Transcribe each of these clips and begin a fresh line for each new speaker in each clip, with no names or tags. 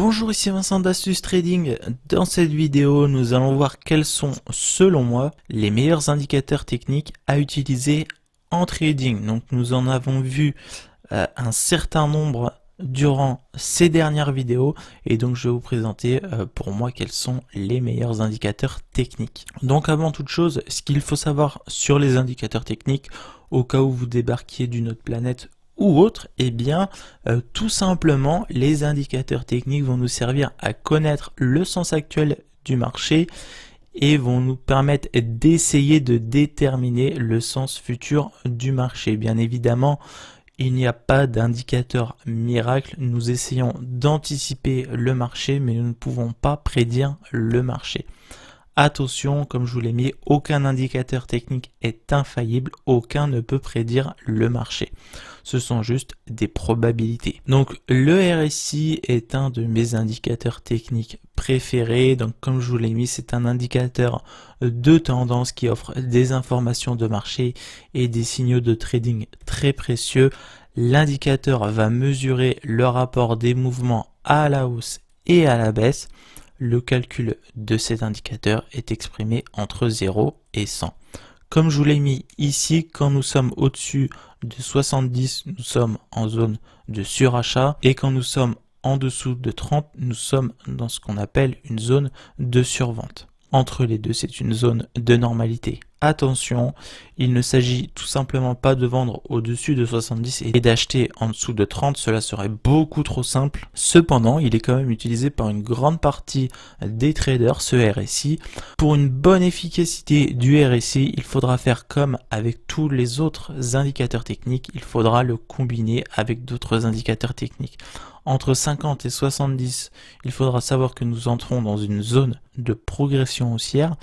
Bonjour, ici Vincent d'Astuce Trading. Dans cette vidéo, nous allons voir quels sont, selon moi, les meilleurs indicateurs techniques à utiliser en trading. Donc nous en avons vu un certain nombre durant ces dernières vidéos et donc je vais vous présenter pour moi quels sont les meilleurs indicateurs techniques. Donc avant toute chose, ce qu'il faut savoir sur les indicateurs techniques, au cas où vous débarquiez d'une autre planète ou autre, eh bien tout simplement les indicateurs techniques vont nous servir à connaître le sens actuel du marché et vont nous permettre d'essayer de déterminer le sens futur du marché. Bien évidemment, il n'y a pas d'indicateur miracle, nous essayons d'anticiper le marché mais nous ne pouvons pas prédire le marché. Attention, comme je vous l'ai mis, aucun indicateur technique est infaillible, aucun ne peut prédire le marché. Ce sont juste des probabilités. Donc le RSI est un de mes indicateurs techniques préférés. Donc comme je vous l'ai mis, c'est un indicateur de tendance qui offre des informations de marché et des signaux de trading très précieux. L'indicateur va mesurer le rapport des mouvements à la hausse et à la baisse. Le calcul de cet indicateur est exprimé entre 0 et 100. Comme je vous l'ai mis ici, quand nous sommes au-dessus de 70, nous sommes en zone de surachat et quand nous sommes en dessous de 30, nous sommes dans ce qu'on appelle une zone de survente. Entre les deux, c'est une zone de normalité. Attention, il ne s'agit tout simplement pas de vendre au-dessus de 70 et d'acheter en dessous de 30, cela serait beaucoup trop simple. Cependant, il est quand même utilisé par une grande partie des traders, ce RSI. Pour une bonne efficacité du RSI, il faudra faire comme avec tous les autres indicateurs techniques, il faudra le combiner avec d'autres indicateurs techniques. Entre 50 et 70, il faudra savoir que nous entrons dans une zone de progression haussière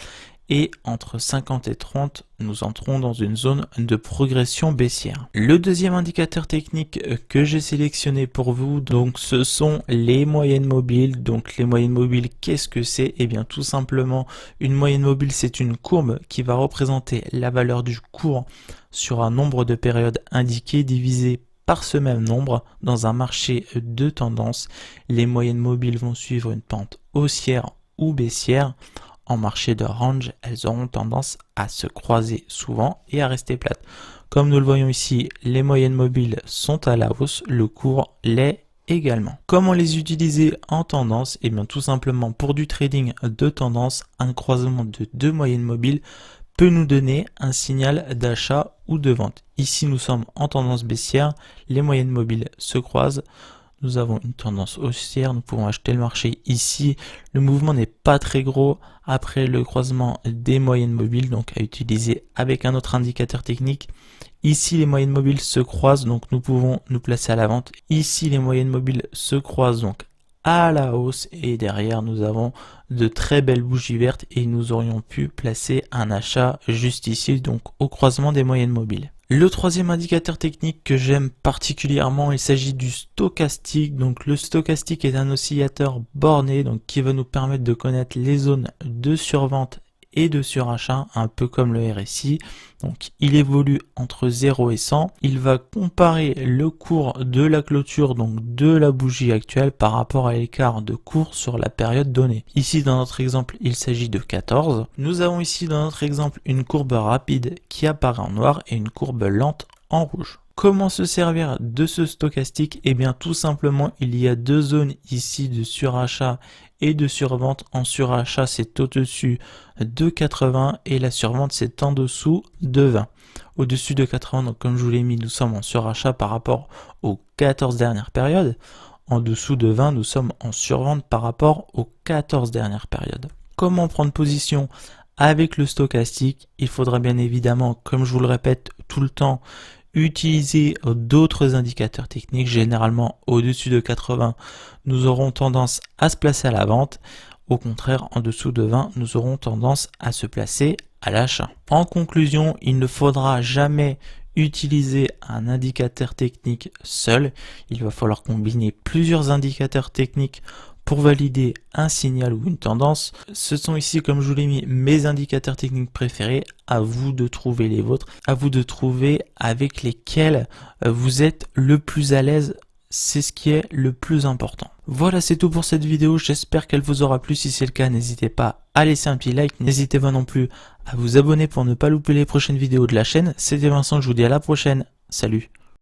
et entre 50 et 30, nous entrons dans une zone de progression baissière. Le deuxième indicateur technique que j'ai sélectionné pour vous, donc ce sont les moyennes mobiles. Donc les moyennes mobiles, qu'est-ce que c'est? Eh bien tout simplement, une moyenne mobile, c'est une courbe qui va représenter la valeur du cours sur un nombre de périodes indiquées divisé par ce même nombre. Dans un marché de tendance, les moyennes mobiles vont suivre une pente haussière ou baissière. En marché de range, elles auront tendance à se croiser souvent et à rester plates. Comme nous le voyons ici, les moyennes mobiles sont à la hausse, le cours l'est également. Comment les utiliser en tendance? Eh bien tout simplement pour du trading de tendance, un croisement de deux moyennes mobiles peut nous donner un signal d'achat ou de vente. Ici nous sommes en tendance baissière, les moyennes mobiles se croisent. Nous avons une tendance haussière, nous pouvons acheter le marché ici. Le mouvement n'est pas très gros après le croisement des moyennes mobiles, donc à utiliser avec un autre indicateur technique. Ici, les moyennes mobiles se croisent, donc nous pouvons nous placer à la vente. Ici, les moyennes mobiles se croisent donc à la hausse et derrière, nous avons de très belles bougies vertes et nous aurions pu placer un achat juste ici, donc au croisement des moyennes mobiles. Le troisième indicateur technique que j'aime particulièrement, il s'agit du stochastique. Donc le stochastique est un oscillateur borné donc qui va nous permettre de connaître les zones de survente et de surachat, un peu comme le RSI. Donc il évolue entre 0 et 100. Il va comparer le cours de la clôture, donc de la bougie actuelle, par rapport à l'écart de cours sur la période donnée. Ici dans notre exemple, il s'agit de 14. Nous avons ici dans notre exemple une courbe rapide qui apparaît en noir et une courbe lente en rouge. Comment se servir de ce stochastique? Eh bien tout simplement, il y a deux zones ici de surachat et de survente. En surachat, c'est au-dessus de 80 et la survente, c'est en dessous de 20. Au-dessus de 80, donc comme je vous l'ai mis, nous sommes en surachat par rapport aux 14 dernières périodes. En dessous de 20, nous sommes en survente par rapport aux 14 dernières périodes. Comment prendre position avec le stochastique? Il faudra bien évidemment, comme je vous le répète tout le temps, utiliser d'autres indicateurs techniques. Généralement au-dessus de 80, nous aurons tendance à se placer à la vente. Au contraire, en dessous de 20, nous aurons tendance à se placer à l'achat. En conclusion, il ne faudra jamais utiliser un indicateur technique seul. Il va falloir combiner plusieurs indicateurs techniques pour valider un signal ou une tendance. Ce sont ici, comme je vous l'ai mis, mes indicateurs techniques préférés. À vous de trouver les vôtres, à vous de trouver avec lesquels vous êtes le plus à l'aise c'est ce qui est le plus important. Voilà, c'est tout pour cette vidéo, j'espère qu'elle vous aura plu. Si c'est le cas, n'hésitez pas à laisser un petit like, n'hésitez pas non plus à vous abonner pour ne pas louper les prochaines vidéos de la chaine. C'était Vincent, je vous dis à la prochaine, salut.